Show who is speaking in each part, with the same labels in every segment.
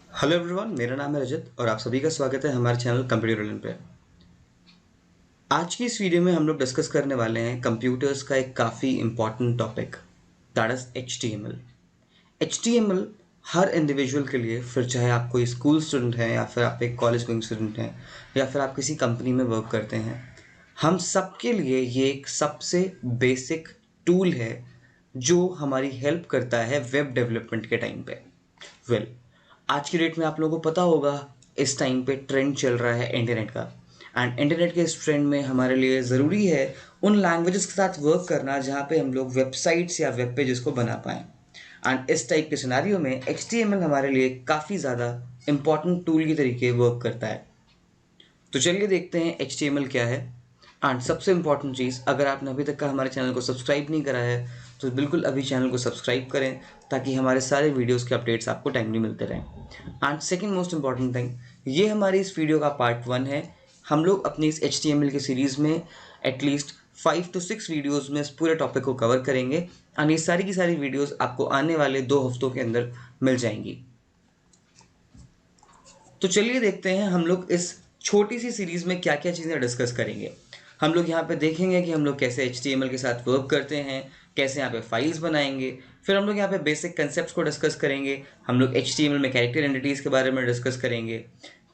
Speaker 1: Hello everyone, मेरा नाम है रजत और आप सभी का स्वागत है हमारे चैनल कंप्यूटर लर्न पे। आज की इस वीडियो में हम लोग डिस्कस करने वाले हैं कंप्यूटर्स का एक काफ़ी important topic, that is HTML। HTML her individual के लिए, फिर चाहे आप कोई स्कूल स्टूडेंट हैं या फिर आप एक कॉलेज गोइंग स्टूडेंट हैं या फिर आप किसी कंपनी में वर्क करते हैं, हम सबके लिए ये एक सबसे बेसिक टूल है जो हमारी हेल्प करता है वेब डेवलपमेंट के टाइम पे। वेल, आज की डेट में आप लोगों को पता होगा इस टाइम पे ट्रेंड चल रहा है इंटरनेट का, एंड इंटरनेट के इस ट्रेंड में हमारे लिए ज़रूरी है उन लैंग्वेजेस के साथ वर्क करना जहाँ पे हम लोग वेबसाइट्स या वेब पेजेस को बना पाएँ। एंड इस टाइप के सिनारियो में HTML हमारे लिए काफ़ी ज़्यादा इंपॉर्टेंट टूल की तरीके वर्क करता है। तो चलिए देखते हैं HTML क्या है। एंड सबसे इम्पॉर्टेंट चीज़, अगर आपने अभी तक का हमारे चैनल को सब्सक्राइब नहीं करा है तो बिल्कुल अभी चैनल को सब्सक्राइब करें ताकि हमारे सारे वीडियोस के अपडेट्स आपको टाइमली मिलते रहें। And second most important thing, ये हमारी इस वीडियो का पार्ट 1 है। हम लोग अपनी इस HTML की सीरीज़ में एटलीस्ट 5 to 6 वीडियोज़ में इस पूरे टॉपिक को कवर करेंगे एंड ये सारी की सारी वीडियोज़ आपको आने वाले 2 हफ्तों के अंदर मिल जाएंगी। तो चलिए देखते हैं हम लोग इस छोटी सी सीरीज़ में क्या क्या चीज़ें डिस्कस करेंगे। हम लोग यहाँ पे देखेंगे कि हम लोग कैसे HTML के साथ वर्क करते हैं, कैसे यहाँ पे फाइल्स बनाएंगे। फिर हम लोग यहाँ पे बेसिक कंसेप्ट्स को डिस्कस करेंगे। हम लोग HTML में कैरेक्टर एंटिटीज़ के बारे में डिस्कस करेंगे,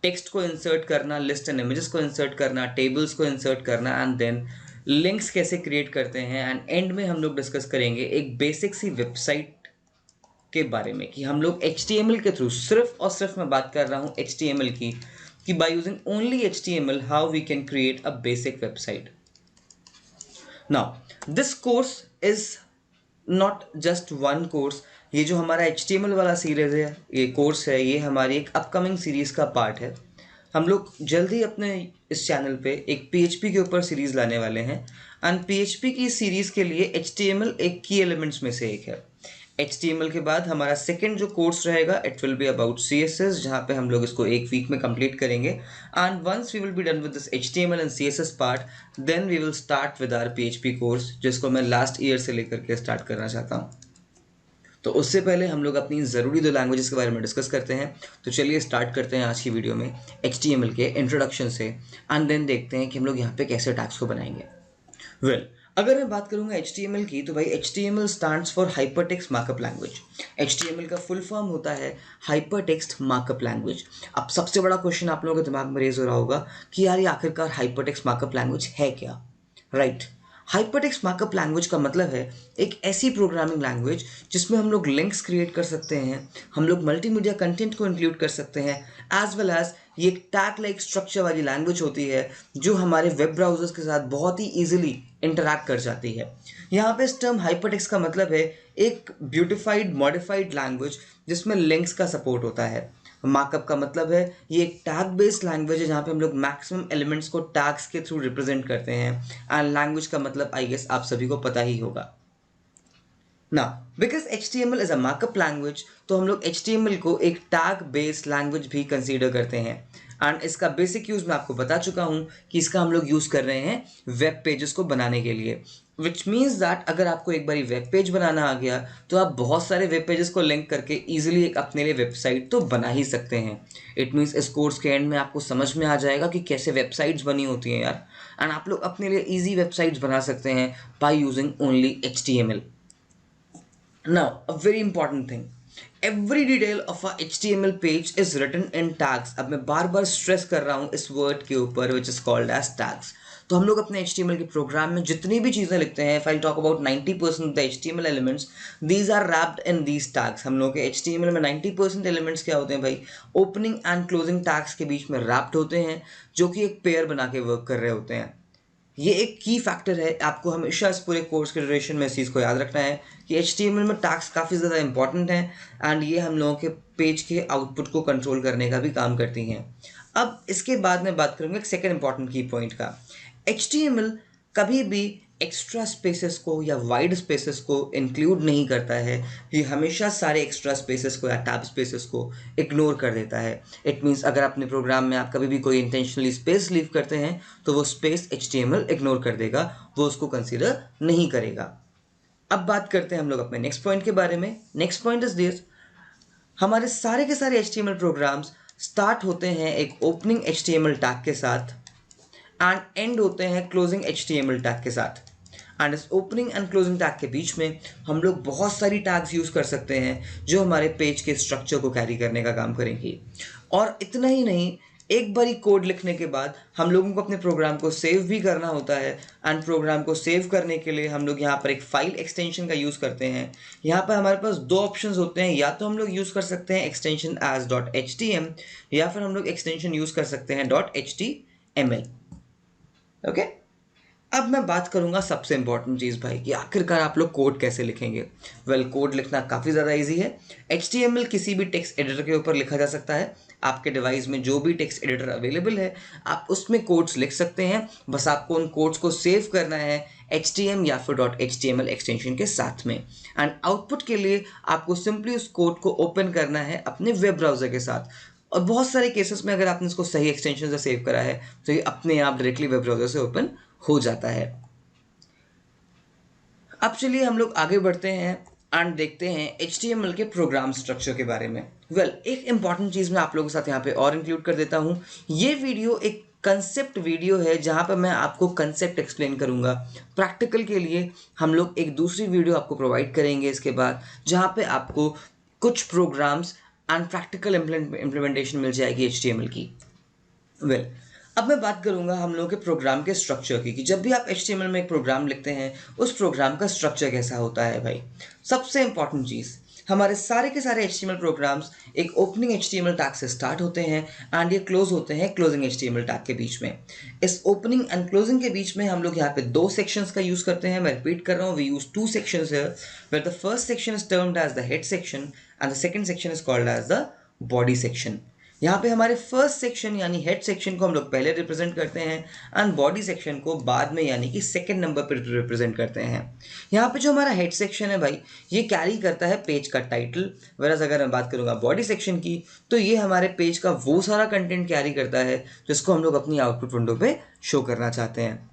Speaker 1: टेक्स्ट को इंसर्ट करना, लिस्ट एंड इमेजेस को इंसर्ट करना, टेबल्स को इंसर्ट करना, एंड देन लिंक्स कैसे क्रिएट करते हैं। एंड एंड में हम लोग डिस्कस करेंगे एक बेसिक सी वेबसाइट के बारे में कि हम लोग HTML के थ्रू, सिर्फ और सिर्फ मैं बात कर रहा हूँ HTML की, कि by using only HTML how we can create a basic website. Now this course is not just one course. ये जो हमारा HTML वाला सीरीज है, ये कोर्स है, ये हमारी एक अपकमिंग सीरीज का पार्ट है। हम लोग जल्द ही अपने इस चैनल पे एक PHP के ऊपर सीरीज लाने वाले हैं एंड PHP की सीरीज के लिए HTML एक की एलिमेंट्स में से एक है। HTML के बाद हमारा सेकंड जो कोर्स रहेगा, it will be about CSS, जहाँ पे हम लोग इसको एक वीक में कंप्लीट करेंगे। And once we will be done with this HTML and CSS part, then we will start with our PHP course, जिसको मैं लास्ट ईयर से लेकर के स्टार्ट करना चाहता हूँ। तो उससे पहले हम लोग अपनी ज़रूरी 2 लैंग्वेजेस के बारे में डिस्कस करते हैं। तो चलिए स्टार्ट करते हैं आज की वीडियो में HTML के इंट्रोडक्शन से, एंड देन देखते हैं कि हम लोग यहाँ पे कैसे टैग्स को बनाएंगे। वेल, अगर मैं बात करूंगा HTML की, तो भाई HTML stands for hypertext markup language. HTML का फुल फॉर्म होता है हाइपरटेक्स्ट मार्कअप लैंग्वेज। अब सबसे बड़ा क्वेश्चन आप लोगों के दिमाग में रेज हो रहा होगा कि यार ये आखिरकार हाइपरटेक्स्ट मार्कअप लैंग्वेज है क्या? राइट, हाइपरटेक्स्ट मार्कअप लैंग्वेज का मतलब है एक ऐसी प्रोग्रामिंग लैंग्वेज जिसमें हम लोग लिंक्स क्रिएट कर सकते हैं, हम लोग मल्टीमीडिया कंटेंट को इंक्लूड कर सकते हैं, एज वेल एज ये एक टैग लाइक स्ट्रक्चर वाली लैंग्वेज होती है जो हमारे वेब ब्राउजर्स के साथ बहुत ही ईजिली इंटरैक्ट कर जाती है। यहाँ पे इस टर्म हाइपरटेक्स्ट का मतलब है एक ब्यूटिफाइड मॉडिफाइड लैंग्वेज जिसमें लिंक्स का सपोर्ट होता है। मार्कअप का मतलब है ये एक टैग बेस्ड लैंग्वेज है जहाँ पे हम लोग मैक्सिमम एलिमेंट्स को टैग्स के थ्रू रिप्रेजेंट करते हैं। एंड लैंग्वेज का मतलब आई गेस आप सभी को पता ही होगा ना। Because HTML is a markup language, तो हम लोग HTML को एक टैग बेस्ड लैंग्वेज भी कंसीडर करते हैं। एंड इसका बेसिक यूज मैं आपको बता चुका हूँ कि इसका हम लोग यूज कर रहे हैं वेब पेजेस को बनाने के लिए, विच मीन्स दैट अगर आपको एक बारी वेब पेज बनाना आ गया तो आप बहुत सारे वेब पेजेस को लिंक करके ईजिली एक अपने लिए वेबसाइट तो बना ही सकते हैं। इट मीन्स इस कोर्स के एंड में आपको समझ में आ जाएगा कि कैसे वेबसाइट्स बनी होती हैं यार, एंड आप लोग अपने लिए ईजी वेबसाइट्स बना सकते हैं by using only HTML। Now, a very important thing. Every detail of a HTML page is written in tags. अब मैं बार बार स्ट्रेस कर रहा हूँ इस वर्ड के ऊपर, which is called as tags. तो हम लोग अपने HTML के प्रोग्राम में जितनी भी चीज़ें लिखते हैं, if I talk about 90% of the HTML elements, these are wrapped in these tags. हम लोग के HTML में 90% elements क्या होते हैं भाई? ओपनिंग एंड क्लोजिंग टैग्स के बीच में wrapped होते हैं, जो कि एक पेयर बना के वर्क कर रहे होते हैं। ये एक की फैक्टर है, आपको हमेशा इस पूरे कोर्स के ड्यूरेशन में इस चीज़ को याद रखना है कि HTML में टैग्स काफ़ी ज़्यादा इंपॉर्टेंट हैं एंड ये हम लोगों के पेज के आउटपुट को कंट्रोल करने का भी काम करती हैं। अब इसके बाद मैं बात करूँगा एक सेकेंड इंपॉर्टेंट की पॉइंट का। HTML कभी भी एक्स्ट्रा स्पेसेस को या वाइड स्पेसेस को इंक्लूड नहीं करता है, ये हमेशा सारे एक्स्ट्रा स्पेसेस को या टैब स्पेसेस को इग्नोर कर देता है। इट मीन्स अगर अपने प्रोग्राम में आप कभी भी कोई इंटेंशनली स्पेस लीव करते हैं तो वो स्पेस HTML इग्नोर कर देगा, वो उसको कंसीडर नहीं करेगा। अब बात करते हैं हम लोग अपने नेक्स्ट पॉइंट के बारे में। नेक्स्ट पॉइंट इज दिस, हमारे सारे के सारे HTML प्रोग्राम्स स्टार्ट होते हैं एक ओपनिंग HTML टैग के साथ एंड एंड होते हैं क्लोजिंग HTML टैग के साथ। एंड इस ओपनिंग एंड क्लोजिंग टैग के बीच में हम लोग बहुत सारी टैग्स यूज़ कर सकते हैं जो हमारे पेज के स्ट्रक्चर को कैरी करने का काम करेंगी। और इतना ही नहीं, एक बारी कोड लिखने के बाद हम लोगों को अपने प्रोग्राम को सेव भी करना होता है। एंड प्रोग्राम को सेव करने के लिए हम लोग यहाँ पर एक फाइल एक्सटेंशन का यूज़ करते हैं। यहाँ पर हमारे पास दो ऑप्शंस होते हैं, या तो हम लोग यूज़ कर सकते हैं एक्सटेंशन एज .htm या फिर हम लोग एक्सटेंशन यूज़ कर सकते हैं .html। ओके, अब मैं बात करूंगा सबसे इंपॉर्टेंट चीज़ भाई कि आखिरकार आप लोग कोड कैसे लिखेंगे। कोड लिखना काफ़ी ज़्यादा इजी है। HTML किसी भी टेक्स्ट एडिटर के ऊपर लिखा जा सकता है। आपके डिवाइस में जो भी टेक्स्ट एडिटर अवेलेबल है आप उसमें कोड्स लिख सकते हैं। बस आपको उन कोड्स को सेव करना है HTML या फिर .html एक्सटेंशन के साथ में। एंड आउटपुट के लिए आपको सिंपली उस कोड को ओपन करना है अपने वेब ब्राउज़र के साथ। और बहुत सारे केसेस में अगर आपने इसको सही एक्सटेंशन से सेव करा है तो ये अपने आप डायरेक्टली वेब ब्राउज़र से ओपन हो जाता है। अब चलिए हम लोग आगे बढ़ते हैं एंड देखते हैं HTML के प्रोग्राम स्ट्रक्चर के बारे में। एक इंपॉर्टेंट चीज़ मैं आप लोगों के साथ यहाँ पे और इंक्लूड कर देता हूँ। ये वीडियो एक कंसेप्ट वीडियो है जहाँ पर मैं आपको कंसेप्ट एक्सप्लेन करूँगा। प्रैक्टिकल के लिए हम लोग एक दूसरी वीडियो आपको प्रोवाइड करेंगे इसके बाद, जहाँ पे आपको कुछ प्रोग्राम्स एंड प्रैक्टिकल इम्प्लीमेंटेशन मिल जाएगी HTML की। अब मैं बात करूंगा हम लोगों के प्रोग्राम के स्ट्रक्चर की कि जब भी आप HTML में एक प्रोग्राम लिखते हैं उस प्रोग्राम का स्ट्रक्चर कैसा होता है भाई। सबसे इंपॉर्टेंट चीज़, हमारे सारे के सारे HTML प्रोग्राम्स एक ओपनिंग HTML टैग से स्टार्ट होते हैं एंड ये क्लोज होते हैं क्लोजिंग HTML टैग के बीच में। इस ओपनिंग एंड क्लोजिंग के बीच में हम लोग यहाँ पे दो सेक्शंस का यूज़ करते हैं। मैं रिपीट कर रहा हूँ, we use two sections here, where the first section is termed as the head section and the second section is called as the body section. यहाँ पे हमारे फर्स्ट सेक्शन यानी हेड सेक्शन को हम लोग पहले रिप्रेजेंट करते हैं एंड बॉडी सेक्शन को बाद में यानी कि सेकंड नंबर पर रिप्रेजेंट करते हैं। यहाँ पे जो हमारा हेड सेक्शन है भाई ये कैरी करता है पेज का टाइटल, वरस अगर मैं बात करूँगा बॉडी सेक्शन की तो ये हमारे पेज का वो सारा कंटेंट कैरी करता है जिसको हम लोग अपनी आउटपुट विंडो पे शो करना चाहते हैं।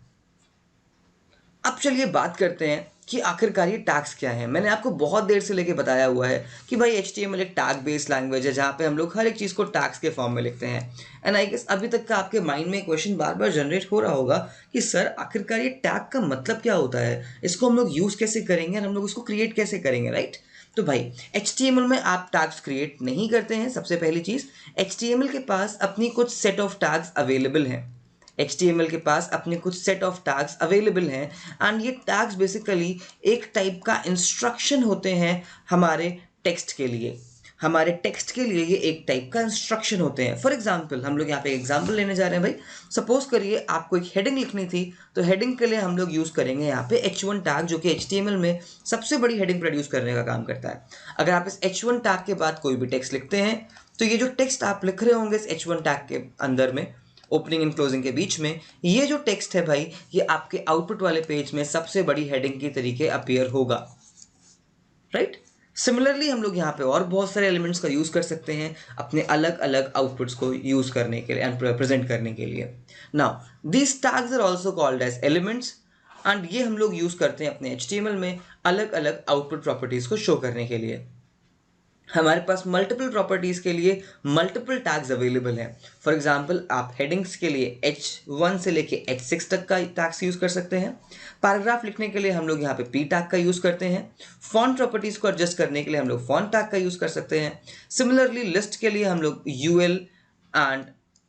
Speaker 1: अब चलिए बात करते हैं कि आखिरकार ये टैग्स क्या है। मैंने आपको बहुत देर से लेके बताया हुआ है कि भाई HTML एक टैग बेस्ड लैंग्वेज है जहाँ पे हम लोग हर एक चीज़ को टैग्स के फॉर्म में लिखते हैं। एंड आई गेस अभी तक का आपके माइंड में क्वेश्चन बार बार जनरेट हो रहा होगा कि सर आखिरकार ये टैग का मतलब क्या होता है, इसको हम लोग यूज़ कैसे करेंगे और हम लोग इसको क्रिएट कैसे करेंगे, राइट। तो भाई HTML में आप टैग्स क्रिएट नहीं करते हैं। सबसे पहली चीज़, HTML के पास अपनी कुछ सेट ऑफ टैग्स अवेलेबल हैं। HTML के पास अपने कुछ सेट ऑफ टैग्स अवेलेबल हैं एंड ये टैग्स बेसिकली एक टाइप का इंस्ट्रक्शन होते हैं हमारे टेक्स्ट के लिए। हमारे टेक्स्ट के लिए ये एक टाइप का इंस्ट्रक्शन होते हैं। फॉर एग्जाम्पल हम लोग यहाँ पे एग्जाम्पल लेने जा रहे हैं भाई। सपोज करिए आपको एक हेडिंग लिखनी थी तो हेडिंग के लिए हम लोग यूज़ करेंगे यहाँ पे H1 टैग जो कि HTML में सबसे बड़ी हेडिंग प्रोड्यूस करने का काम करता है। अगर आप इस H1 टैग के बाद कोई भी टेक्स्ट लिखते हैं तो ये जो टेक्स्ट आप लिख रहे होंगे इस H1 टैग के अंदर में ओपनिंग एंड क्लोजिंग के बीच में, ये जो टेक्स्ट है भाई ये आपके आउटपुट वाले पेज में सबसे बड़ी हेडिंग की तरीके अपीयर होगा, राइट। सिमिलरली हम लोग यहाँ पे और बहुत सारे एलिमेंट्स का यूज़ कर सकते हैं अपने अलग अलग आउटपुट्स को यूज़ करने के लिए एंड प्रेजेंट करने के लिए। Now these tags are also called as elements and ये हम लोग यूज़ करते हैं अपने HTML में अलग अलग आउटपुट प्रॉपर्टीज़ को शो करने के लिए। हमारे पास मल्टीपल प्रॉपर्टीज़ के लिए मल्टीपल टैग्स अवेलेबल हैं। फॉर एग्जांपल आप हेडिंग्स के लिए H1 से लेके H6 तक का टैग्स यूज़ कर सकते हैं। पैराग्राफ लिखने के लिए हम लोग यहाँ पे P टैग का यूज़ करते हैं। फॉन्ट प्रॉपर्टीज़ को एडजस्ट करने के लिए हम लोग फॉन्ट टैग का यूज़ कर सकते हैं। सिमिलरली लिस्ट के लिए हम लोग UL एंड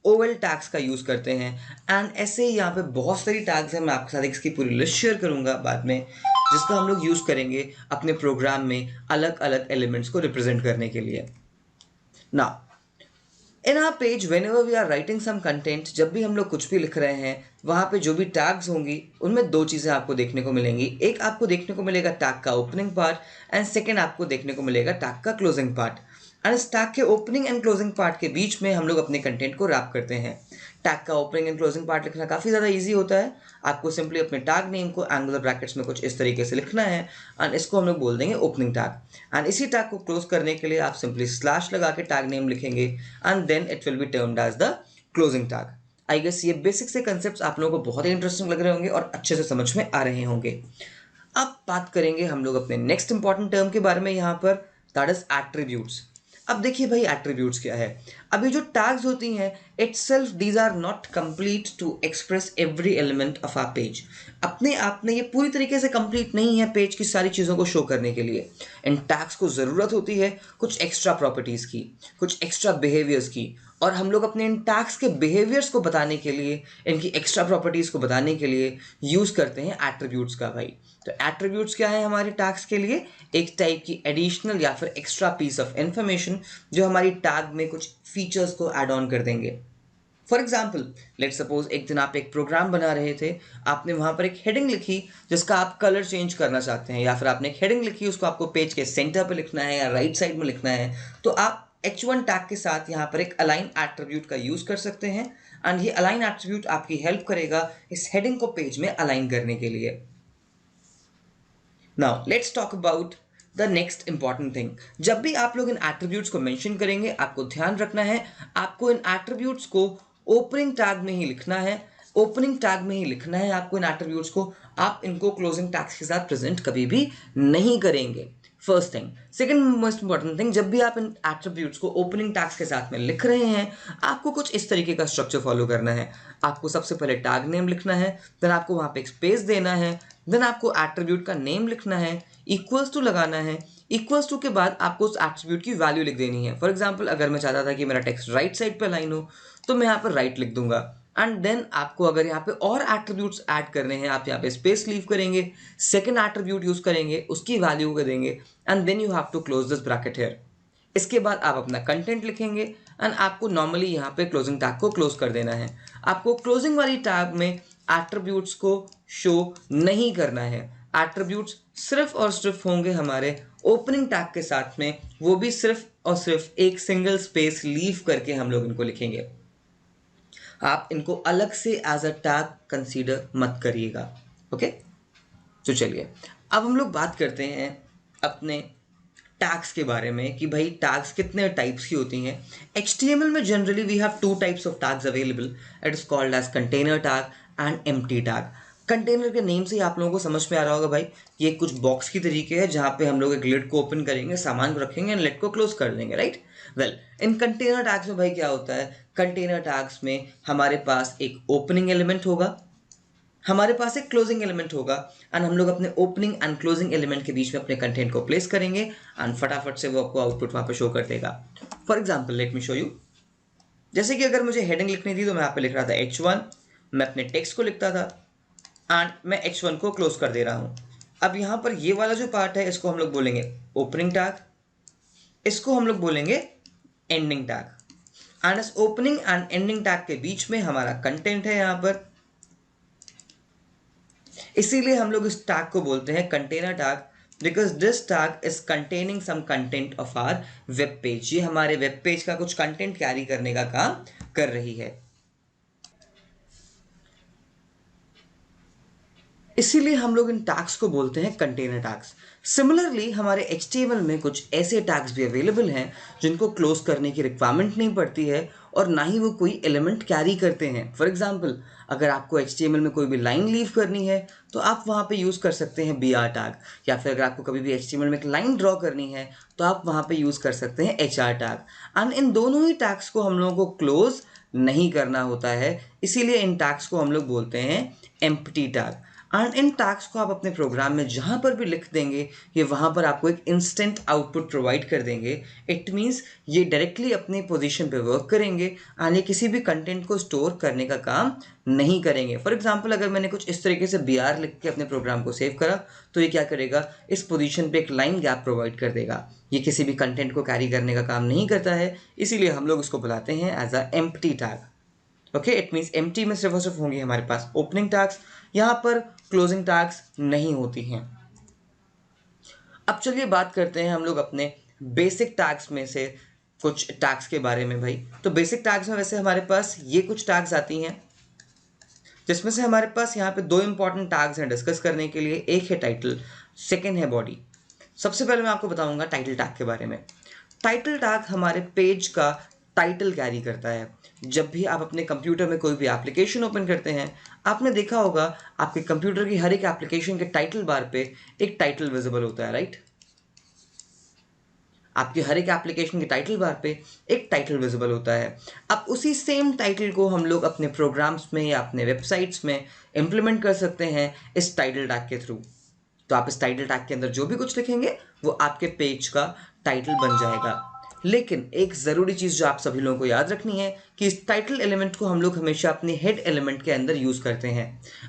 Speaker 1: OL टैग्स का यूज़ करते हैं। एंड ऐसे ही यहाँ पे बहुत सारी टैग्स हैं, मैं आपके साथ इसकी पूरी लिस्ट शेयर करूँगा बाद में, जिसका हम लोग यूज़ करेंगे अपने प्रोग्राम में अलग अलग एलिमेंट्स को रिप्रेजेंट करने के लिए। Now in our page whenever we are writing some content, जब भी हम लोग कुछ भी लिख रहे हैं वहाँ पे जो भी टैग्स होंगी उनमें दो चीज़ें आपको देखने को मिलेंगी। एक आपको देखने को मिलेगा टैग का ओपनिंग पार्ट एंड सेकेंड आपको देखने को मिलेगा टैग का क्लोजिंग पार्ट। एंड इस टैग के ओपनिंग एंड क्लोजिंग पार्ट के बीच में हम लोग अपने कंटेंट को रैप करते हैं। टैग का ओपनिंग एंड क्लोजिंग पार्ट लिखना काफ़ी ज़्यादा इजी होता है। आपको सिंपली अपने टैग नेम को एंगुलर ब्रैकेट्स में कुछ इस तरीके से लिखना है एंड इसको हम लोग बोल देंगे ओपनिंग टैग। एंड इसी टैग को क्लोज करने के लिए आप सिंपली स्लैश लगा के टैग नेम लिखेंगे and then it will be termed as the closing tag. I guess ये बेसिक से कंसेप्ट्स आप लोगों को बहुत ही इंटरेस्टिंग लग रहे होंगे और अच्छे से समझ में आ रहे होंगे। अब बात करेंगे हम लोग अपने नेक्स्ट इंपॉर्टेंट टर्म के बारे में यहाँ पर, दैट इज एट्रीब्यूट्स। अब देखिए भाई एट्रीब्यूट्स क्या है। अभी जो टैग्स होती हैं itself these are not complete to express every element of our page. अपने आप में ये पूरी तरीके से कंप्लीट नहीं है पेज की सारी चीज़ों को शो करने के लिए। इन टैग्स को ज़रूरत होती है कुछ एक्स्ट्रा प्रॉपर्टीज़ की, कुछ एक्स्ट्रा बिहेवियर्स की, और हम लोग अपने इन टैग्स के बिहेवियर्स को बताने के लिए, इनकी एक्स्ट्रा प्रॉपर्टीज़ को बताने के लिए यूज़ करते हैं एट्रीब्यूट्स का भाई। तो एट्रीब्यूट्स क्या है हमारे टैग्स के लिए? एक टाइप की एडिशनल या फिर एक्स्ट्रा पीस ऑफ इंफॉर्मेशन जो हमारी टैग में कुछ फीचर्स को ऐड ऑन कर देंगे। फॉर एग्जाम्पल लेट सपोज एक दिन आप एक प्रोग्राम बना रहे थे, आपने वहाँ पर एक हेडिंग लिखी जिसका आप कलर चेंज करना चाहते हैं, या फिर आपने एक हेडिंग लिखी उसको आपको पेज के सेंटर पर लिखना है या राइट साइड में लिखना है, तो आप h1 टैग के साथ यहाँ पर एक अलाइन एट्रीब्यूट का यूज़ कर सकते हैं। एंड ये अलाइन एट्रीब्यूट आपकी हेल्प करेगा इस हेडिंग को पेज में अलाइन करने के लिए। Now let's talk about the next important thing. जब भी आप लोग इन एट्रीब्यूट्स को मेंशन करेंगे आपको ध्यान रखना है आपको इन एट्रीब्यूट्स को ओपनिंग टैग में ही लिखना है। ओपनिंग टैग में ही लिखना है आपको इन एट्रीब्यूट्स को, आप इनको क्लोजिंग टैग्स के साथ प्रेजेंट कभी भी नहीं करेंगे। First thing. Second most important thing, जब भी आप इन एट्रीब्यूट्स को ओपनिंग टैग्स के साथ में लिख रहे हैं आपको कुछ इस तरीके का स्ट्रक्चर फॉलो करना है। आपको सबसे पहले टैग नेम लिखना है, देन आपको वहाँ पे एक स्पेस देना है, देन आपको एट्रीब्यूट का नेम लिखना है, इक्वल्स टू लगाना है, इक्वल्स टू के बाद आपको उस एट्रीब्यूट की वैल्यू लिख देनी है। फॉर एग्जांपल अगर मैं चाहता था कि मेरा टेक्स्ट राइट साइड पे अलाइन हो तो मैं यहाँ पर राइट लिख दूंगा। एंड देन आपको अगर यहाँ पे और एट्रीब्यूट्स ऐड करने हैं आप यहाँ पे स्पेस लीव करेंगे, सेकंड एट्रीब्यूट यूज करेंगे, उसकी वैल्यू को देंगे, and then you have to close this bracket here. इसके बाद आप अपना कंटेंट लिखेंगे एंड आपको नॉर्मली यहाँ पे क्लोजिंग टैग को क्लोज कर देना है। आपको क्लोजिंग वाली टैग में एट्रीब्यूट्स को शो नहीं करना है। एट्रीब्यूट्स सिर्फ और सिर्फ होंगे हमारे ओपनिंग टैग के साथ में, वो भी सिर्फ और सिर्फ एक सिंगल स्पेस लीव करके हम लोग इनको लिखेंगे। आप इनको अलग से एज अ टैग कंसीडर मत करिएगा। ओके, तो चलिए अब हम लोग बात करते हैं अपने टैग्स के बारे में कि भाई टैग्स कितने टाइप्स की होती हैं। HTML में generally we have two types of tags available, it is called as container tag and empty tag. Container के नेम से ही आप लोगों को समझ में आ रहा होगा भाई ये कुछ बॉक्स की तरीके है जहाँ पे हम लोग एक लिड को ओपन करेंगे, सामान को रखेंगे एंड लिड को क्लोज कर देंगे, right. Well in container tags में भाई क्या होता है, कंटेनर टैग्स में हमारे पास एक ओपनिंग एलिमेंट होगा, हमारे पास एक क्लोजिंग एलिमेंट होगा, एंड हम लोग अपने ओपनिंग एंड क्लोजिंग एलिमेंट के बीच में अपने कंटेंट को प्लेस करेंगे एंड फटाफट से वो आपको आउटपुट वहाँ पे शो कर देगा। For example let me show you. जैसे कि अगर मुझे हेडिंग लिखनी थी तो मैं यहाँ पे लिख रहा था H1, मैं अपने टेक्स्ट को लिखता था एंड मैं H1 को क्लोज कर दे रहा हूँ। अब यहाँ पर ये वाला जो पार्ट है इसको हम लोग बोलेंगे ओपनिंग टैग, इसको हम लोग बोलेंगे एंडिंग टैग, एंड इस ओपनिंग एंड एंडिंग टैग के बीच में हमारा कंटेंट है यहाँ पर, इसीलिए हम लोग इस टैग को बोलते हैं container tag, because this tag is containing some content of our web page. ये हमारे वेब पेज का कुछ कंटेंट कैरी करने का काम कर रही है, इसीलिए हम लोग इन टैग्स को बोलते हैं कंटेनर टैग्स। सिमिलरली हमारे HTML में कुछ ऐसे टैग्स भी अवेलेबल हैं जिनको क्लोज करने की रिक्वायरमेंट नहीं पड़ती है और ना ही वो कोई एलिमेंट कैरी करते हैं। फॉर एग्जांपल अगर आपको HTML में कोई भी लाइन लीव करनी है तो आप वहाँ पे यूज़ कर सकते हैं BR टैग, या फिर अगर आपको कभी भी HTML में एक लाइन ड्रॉ करनी है तो आप वहाँ पे यूज़ कर सकते हैं HR टैग। एंड इन दोनों ही टैग्स को हम लोगों को क्लोज नहीं करना होता है, इसीलिए इन टैग्स को हम लोग बोलते हैं empty tag. And in tags को आप अपने प्रोग्राम में जहाँ पर भी लिख देंगे ये वहाँ पर आपको एक इंस्टेंट आउटपुट प्रोवाइड कर देंगे। इट मीन्स ये डायरेक्टली अपनी पोजीशन पे वर्क करेंगे एंड ये किसी भी कंटेंट को स्टोर करने का काम नहीं करेंगे। फॉर एग्जांपल अगर मैंने कुछ इस तरीके से BR लिख के अपने प्रोग्राम को सेव करा तो ये क्या करेगा, इस पोजीशन पे एक लाइन गैप प्रोवाइड कर देगा। ये किसी भी कंटेंट को कैरी करने का काम नहीं करता है, इसीलिए हम लोग इसको बुलाते हैं as a empty tag. Okay, it means empty में सिर्फ और सिर्फ होंगे हमारे पास ओपनिंग टैग्स, यहाँ पर क्लोजिंग टैग्स नहीं होती हैं। अब चलिए बात करते हैं हम लोग अपने बेसिक टैग्स में से कुछ टैग्स के बारे में भाई। तो बेसिक टैग्स में वैसे हमारे पास ये कुछ टैग्स आती हैं जिसमें से हमारे पास यहाँ पे दो इंपॉर्टेंट टैग्स हैं डिस्कस करने के लिए, एक है टाइटल, सेकेंड है बॉडी। सबसे पहले मैं आपको बताऊंगा टाइटल टैग के बारे में। टाइटल टैग हमारे पेज का टाइटल कैरी करता है। जब भी आप अपने कंप्यूटर में कोई भी एप्लीकेशन ओपन करते हैं आपने देखा होगा आपके कंप्यूटर की हर एक एप्लीकेशन के टाइटल बार पे एक टाइटल विजिबल होता है, राइट। आपके हर एक एप्लीकेशन के टाइटल बार पे एक टाइटल विजिबल होता है। अब उसी सेम टाइटल को हम लोग अपने प्रोग्राम्स में या अपने वेबसाइट्स में इम्प्लीमेंट कर सकते हैं इस टाइटल टैग के थ्रू। तो आप इस टाइटल टैग के अंदर जो भी कुछ लिखेंगे वो आपके पेज का टाइटल बन जाएगा। लेकिन एक ज़रूरी चीज़ जो आप सभी लोगों को याद रखनी है कि इस टाइटल एलिमेंट को हम लोग हमेशा अपने हेड एलिमेंट के अंदर यूज़ करते हैं।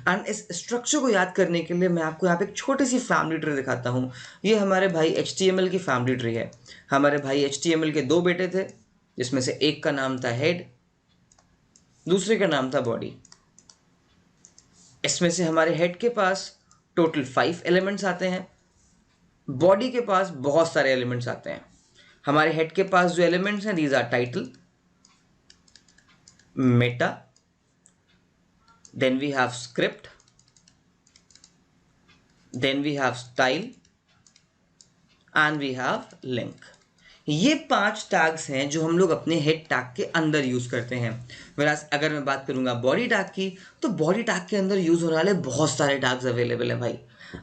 Speaker 1: एंड इस स्ट्रक्चर को याद करने के लिए मैं आपको यहाँ पे एक छोटी सी फैमिली ट्री दिखाता हूँ। ये हमारे भाई HTML की फैमिली ट्री है। हमारे भाई HTML के 2 बेटे थे, जिसमें से एक का नाम था हेड, दूसरे का नाम था बॉडी। इसमें से हमारे हेड के पास टोटल 5 एलिमेंट्स आते हैं, बॉडी के पास बहुत सारे एलिमेंट्स आते हैं। हमारे हेड के पास जो एलिमेंट्स हैं, these are title, meta, then we have script, then we have style and we have link. ये 5 टैग्स हैं जो हम लोग अपने हेड टैग के अंदर यूज करते हैं। वैराज अगर मैं बात करूंगा बॉडी टैग की, तो बॉडी टैग के अंदर यूज होने वाले बहुत सारे टैग्स अवेलेबल हैं भाई,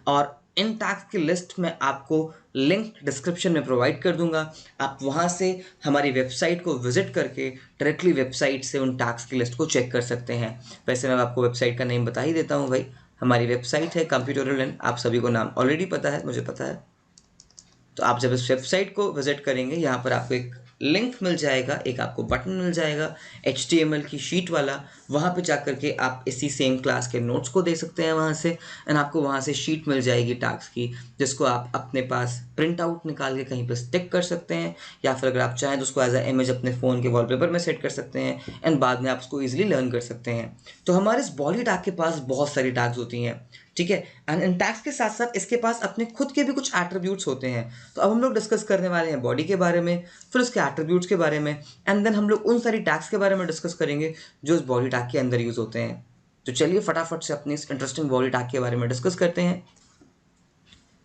Speaker 1: और इन टैग्स की लिस्ट मैं आपको लिंक डिस्क्रिप्शन में प्रोवाइड कर दूंगा। आप वहां से हमारी वेबसाइट को विजिट करके डायरेक्टली वेबसाइट से उन टैग्स की लिस्ट को चेक कर सकते हैं। वैसे मैं आपको वेबसाइट का नेम बता ही देता हूँ भाई। हमारी वेबसाइट है कंप्यूटोरियल, आप सभी को नाम ऑलरेडी पता है, मुझे पता है। तो आप जब इस वेबसाइट को विजिट करेंगे, यहाँ पर आपको एक लिंक मिल जाएगा, एक आपको बटन मिल जाएगा HTML की शीट वाला। वहाँ पे जाकर के आप इसी सेम क्लास के नोट्स को दे सकते हैं वहाँ से, एंड आपको वहाँ से शीट मिल जाएगी टैग्स की, जिसको आप अपने पास प्रिंट आउट निकाल के कहीं पर स्टिक कर सकते हैं, या फिर अगर आप चाहें तो उसको एज अ इमेज अपने फ़ोन के वॉलपेपर में सेट कर सकते हैं, एंड बाद में आप उसको ईजिली लर्न कर सकते हैं। तो हमारे इस बॉडी टैग के पास बहुत सारी टैग्स होती हैं, ठीक है। एंड इन टैग्स के साथ साथ इसके पास अपने खुद के भी कुछ एट्रीब्यूट्स होते हैं। तो अब हम लोग डिस्कस करने वाले हैं बॉडी के बारे में, फिर उसके एट्रीब्यूट्स के बारे में, एंड देन हम लोग उन सारी टैग्स के बारे में डिस्कस करेंगे जो इस बॉडी टैग के अंदर यूज होते हैं। तो चलिए फटाफट से अपनी इस इंटरेस्टिंग बॉडी टैग के बारे में डिस्कस करते हैं।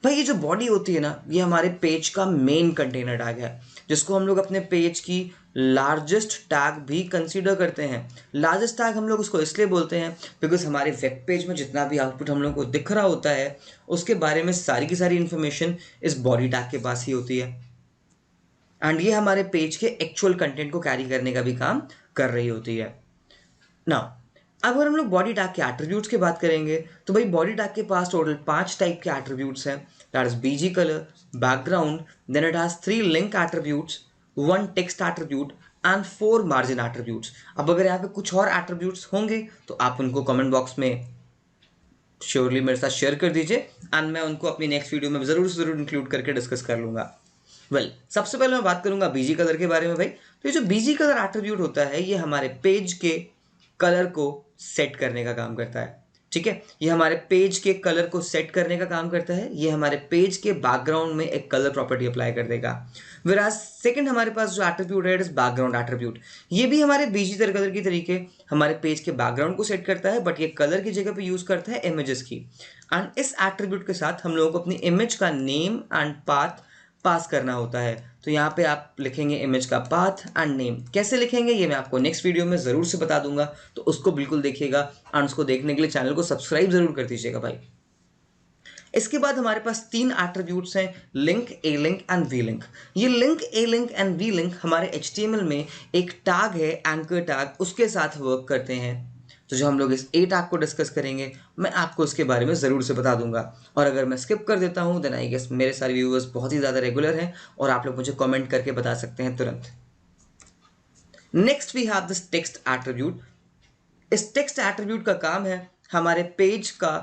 Speaker 1: भाई ये जो बॉडी होती है ना, ये हमारे पेज का मेन कंटेनर टैग है, जिसको हम लोग अपने पेज की लार्जेस्ट टैग भी कंसीडर करते हैं। लार्जेस्ट टैग हम लोग उसको इसलिए बोलते हैं बिकॉज हमारे वेब पेज में जितना भी आउटपुट हम लोग को दिख रहा होता है, उसके बारे में सारी की सारी इंफॉर्मेशन इस बॉडी टैग के पास ही होती है, एंड ये हमारे पेज के एक्चुअल कंटेंट को कैरी करने का भी काम कर रही होती है। नाउ अगर हम लोग बॉडी टैग के एट्रीब्यूट्स की बात करेंगे, तो भाई बॉडी टैग के पास टोटल 5 टाइप के एट्रीब्यूट्स हैं। That is BG colour, background, then it has 3 link attributes, 1 text attribute and 4 margin attributes. अब अगर यहाँ पे कुछ और एट्रीब्यूट्स होंगे तो आप उनको कमेंट बॉक्स में श्योरली मेरे साथ शेयर कर दीजिए, एंड मैं उनको अपनी नेक्स्ट वीडियो में ज़रूर से ज़रूर इंक्लूड करके डिस्कस कर लूँगा। सबसे पहले मैं बात करूँगा BG कलर के बारे में भाई। तो ये जो BG कलर एट्रीब्यूट होता है, ये हमारे पेज के कलर को सेट करने का काम करता है, ठीक है। ये हमारे पेज के कलर को सेट करने का काम करता है। ये हमारे पेज के बैकग्राउंड में एक कलर प्रॉपर्टी अप्लाई कर देगा। विराज सेकंड हमारे पास जो एट्रीब्यूट है, इट इज बैकग्राउंड एट्रीब्यूट। ये भी हमारे BG कलर की तरीके हमारे पेज के बैकग्राउंड को सेट करता है, बट ये कलर की जगह पे यूज करता है इमेजेस की। एंड इस एट्रीब्यूट के साथ हम लोगों को अपनी इमेज का नेम एंड पाथ पास करना होता है। तो यहाँ पे आप लिखेंगे इमेज का पाथ एंड नेम। कैसे लिखेंगे ये मैं आपको नेक्स्ट वीडियो में ज़रूर से बता दूंगा, तो उसको बिल्कुल देखिएगा, एंड उसको देखने के लिए चैनल को सब्सक्राइब जरूर कर दीजिएगा भाई। इसके बाद हमारे पास 3 एट्रीब्यूट्स हैं, link, a link and v link. ये link, a link and v link हमारे HTML में एक टैग है, एंकर टैग, उसके साथ वर्क करते हैं। तो जो हम लोग इस ए टैग को डिस्कस करेंगे, मैं आपको उसके बारे में ज़रूर से बता दूंगा। और अगर मैं स्किप कर देता हूँ देन आई गेस मेरे सारे व्यूअर्स बहुत ही ज़्यादा रेगुलर हैं और आप लोग मुझे कमेंट करके बता सकते हैं तुरंत। Next we have this text attribute. इस टेक्स्ट एट्रीब्यूट का काम है हमारे पेज का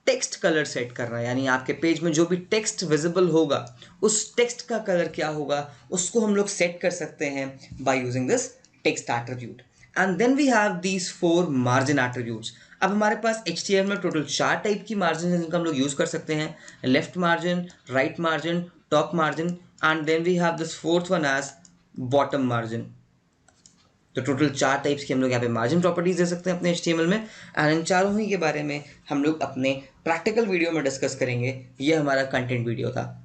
Speaker 1: टेक्स्ट कलर सेट करना, यानी आपके पेज में जो भी टेक्स्ट विजिबल होगा, उस टेक्स्ट का कलर क्या होगा उसको हम लोग सेट कर सकते हैं by using this text attribute. And then we have these 4 margin attributes. अब हमारे पास HTML में टोटल 4 टाइप की मार्जिन है जिनका हम लोग यूज कर सकते हैं, left margin, right margin, top margin, and then we have this 4th one as bottom margin. तो टोटल 4 टाइप्स की हम लोग यहाँ पे मार्जिन प्रॉपर्टीज दे सकते हैं अपने HTML में, एंड इन चारों ही के बारे में हम लोग अपने प्रैक्टिकल वीडियो में डिस्कस करेंगे। ये हमारा कंटेंट वीडियो था।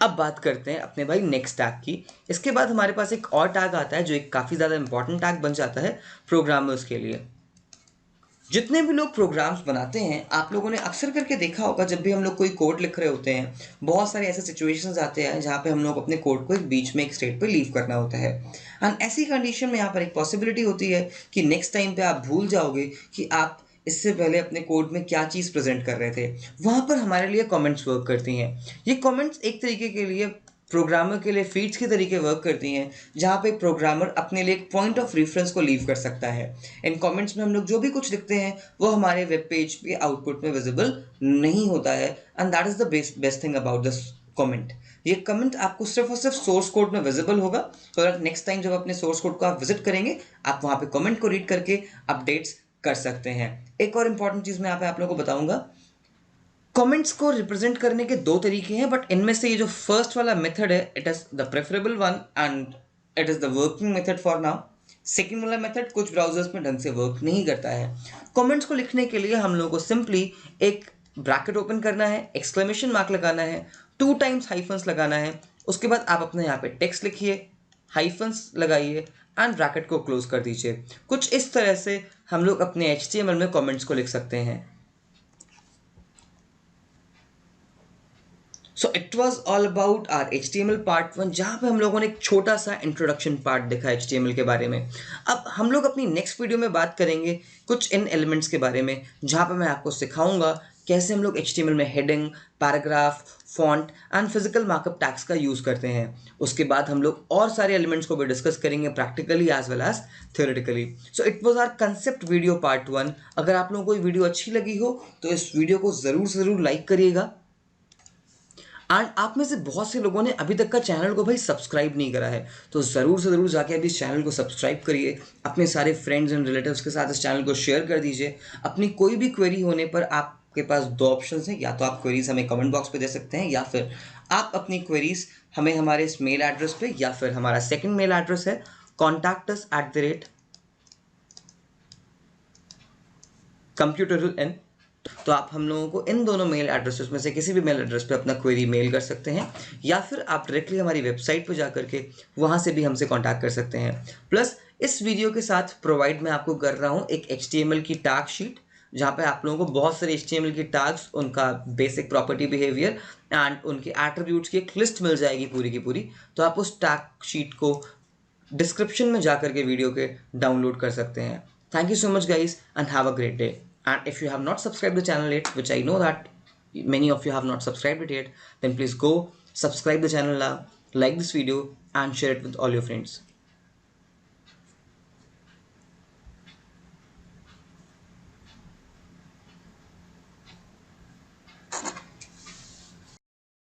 Speaker 1: अब बात करते हैं अपने भाई नेक्स्ट टैग की। इसके बाद हमारे पास एक और टैग आता है जो एक काफ़ी ज़्यादा इंपॉर्टेंट टैग बन जाता है प्रोग्रामर्स के लिए। जितने भी लोग प्रोग्राम्स बनाते हैं, आप लोगों ने अक्सर करके देखा होगा, जब भी हम लोग कोई कोड लिख रहे होते हैं, बहुत सारे ऐसे सिचुएशंस आते हैं जहाँ पे हम लोग अपने कोड को एक बीच में एक स्टेट पे लीव करना होता है। एंड ऐसी कंडीशन में यहाँ पर एक पॉसिबिलिटी होती है कि नेक्स्ट टाइम पे आप भूल जाओगे कि आप इससे पहले अपने कोड में क्या चीज़ प्रेजेंट कर रहे थे। वहाँ पर हमारे लिए कमेंट्स वर्क करती हैं। ये कमेंट्स एक तरीके के लिए प्रोग्रामर के लिए फीड्स की तरीके वर्क करती हैं, जहाँ पे प्रोग्रामर अपने लिए एक पॉइंट ऑफ रेफरेंस को लीव कर सकता है। इन कमेंट्स में हम लोग जो भी कुछ लिखते हैं वो हमारे वेब पेज के आउटपुट में विजिबल नहीं होता है, and that is the best thing about this comment. ये कमेंट आपको सिर्फ और सिर्फ सोर्स कोड में विजिबल होगा, सो दैट नेक्स्ट टाइम जब अपने सोर्स कोड को आप विजिट करेंगे, आप वहाँ पे कमेंट को रीड करके अपडेट्स कर सकते हैं। एक और इम्पॉर्टेंट चीज़ मैं यहाँ पे आप लोगों को बताऊंगा, कमेंट्स को रिप्रेजेंट करने के दो तरीके हैं, बट इनमें से ये जो फर्स्ट वाला मेथड है, it is the preferable one and it is the working method for now. Second वाला मेथड कुछ ब्राउजर्स में ढंग से वर्क नहीं करता है। कमेंट्स को लिखने के लिए हम लोगों को सिंपली एक ब्रैकेट ओपन करना है, एक्सक्लेमेशन मार्क लगाना है, 2 टाइम्स हाइफन्स लगाना है, उसके बाद आप अपने यहाँ पे टेक्स्ट लिखिए, हाइफन्स लगाइए एंड ब्रैकेट को क्लोज कर दीजिए। कुछ इस तरह से हम लोग अपने HTML में कमेंट्स को लिख सकते हैं। So it was all about our HTML part 1, जहाँ पे हम लोगों ने एक छोटा सा इंट्रोडक्शन पार्ट देखा HTML के बारे में। अब हम लोग अपनी नेक्स्ट वीडियो में बात करेंगे कुछ इन एलिमेंट्स के बारे में, जहाँ पे मैं आपको सिखाऊंगा कैसे हम लोग HTML में heading, paragraph, font and physical markup tags का यूज़ करते हैं। उसके बाद हम लोग और सारे एलिमेंट्स को भी डिस्कस करेंगे practically as well as theoretically. So it was our concept video part 1। अगर आप लोगों को ये वीडियो अच्छी लगी हो तो इस वीडियो को ज़रूर से ज़रूर लाइक करिएगा। एंड आप में से बहुत से लोगों ने अभी तक का चैनल को भाई सब्सक्राइब नहीं करा है, तो ज़रूर से ज़रूर जाके अभी इस चैनल को सब्सक्राइब करिए। अपने सारे फ्रेंड्स एंड रिलेटिव्स के साथ इस चैनल को शेयर कर दीजिए। अपनी कोई भी क्वेरी होने पर आपके पास 2 ऑप्शंस हैं, या तो आप क्वेरीज हमें कमेंट बॉक्स पे दे सकते हैं, या फिर आप अपनी क्वेरीज हमें हमारे इस मेल एड्रेस पे, या फिर हमारा सेकेंड मेल एड्रेस है contactus@computeraln, तो आप हम लोगों को इन दोनों मेल एड्रेसेस में से किसी भी मेल एड्रेस पे अपना क्वेरी मेल कर सकते हैं, या फिर आप डायरेक्टली हमारी वेबसाइट पे जा करके वहाँ से भी हमसे कांटेक्ट कर सकते हैं। प्लस इस वीडियो के साथ प्रोवाइड मैं आपको कर रहा हूँ एक HTML की टैग शीट, जहाँ पे आप लोगों को बहुत सारे HTML की टैग्स, उनका बेसिक प्रॉपर्टी बिहेवियर एंड उनके एट्रीब्यूट्स की एक लिस्ट मिल जाएगी पूरी की पूरी। तो आप उस टैग शीट को डिस्क्रिप्शन में जा करके वीडियो के डाउनलोड कर सकते हैं। Thank you so much guys and have a great day. And if you have not subscribed the channel yet, which I know that many of you have not subscribed it yet, then please go subscribe the channel now, like this video and share it with all your friends.